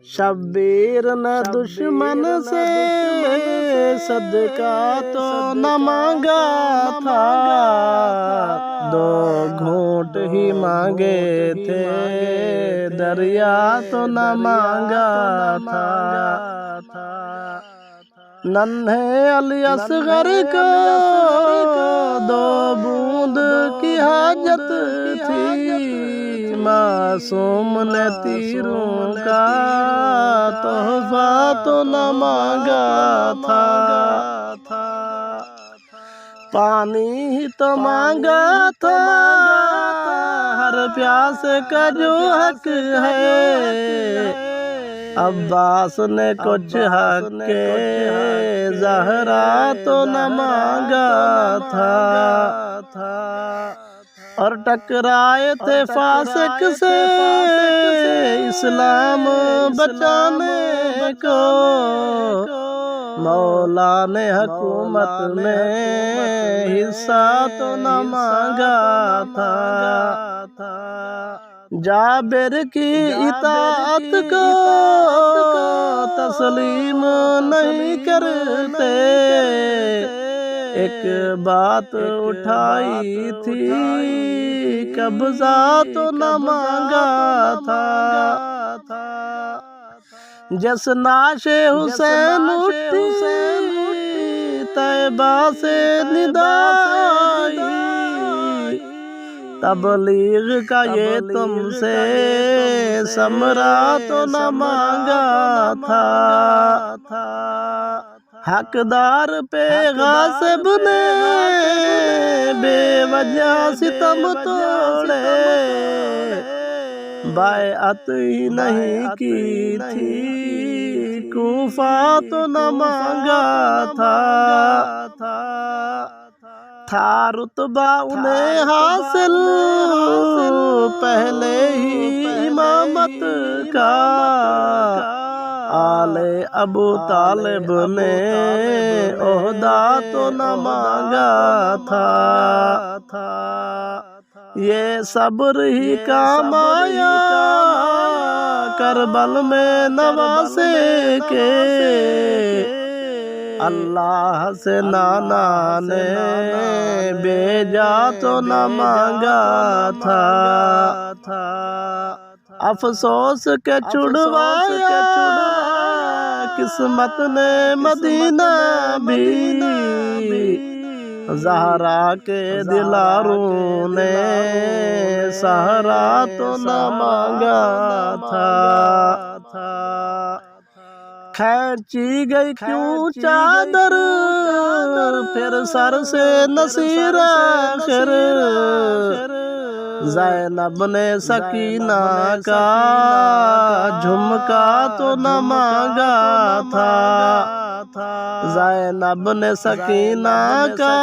شبیر نے دشمن سے صدقہ تو نہ مانگا تھا، 2 گھونٹ ہی مانگے تھے، دریا تو نہ مانگا تھا۔ ننھے علی اصغر کو 2 بوند کی حاجت تھی، معصوم نے تیروں کا تحفہ تو نہ مانگا تھا۔ پانی ہی تو مانگا تھا، ہر پیاسے کا جو حق ہے، عباس نے کچھ حق زہرا تو نہ مانگا تھا۔ اور ٹکرائے تھے فاسق سے اسلام بچانے کو، مولا نے حکومت میں حصہ تو نہ مانگا تھا۔ جابر کی اطاعت کو تسلیم نہیں کرتے، ایک بات اٹھائی تھی، قبضہ تو نہ مانگا تھا۔ جس نعش حسین اٹھی طیبہ سے ندائی، تبلیغ کا یہ تم سے ثمرہ تو نہ مانگا تھا۔ حقدار پہ غاصب نے بے وجہ ستم توڑے، بیعت ہی نہیں کی تھی، کوفہ تو نہ مانگا تھا۔ تھا رتبہ انہیں حاصل پہلے ہی امامت کا، آل ابو طالب نے عہدہ تو نہ مانگا تھا۔ یہ صبر ہی کام آیا کربل میں نواسے کے، اللہ سے نانا نے بھیجا تو نہ مانگا تھا۔ افسوس کے چھڑوایا قسمت نے مدینہ بھی، زہرا کے دلاروں نے سہرا تو نہ مانگا تھا۔ کھینچی گئی کیوں چادر پھر سر سے نصیر آخر، زینب نے سکینہ کا جھمکا تو نہ مانگا تھا۔ زینب نے سکینہ کا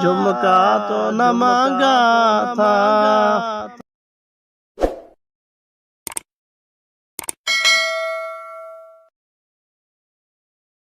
جھمکا تو نہ مانگا تھا۔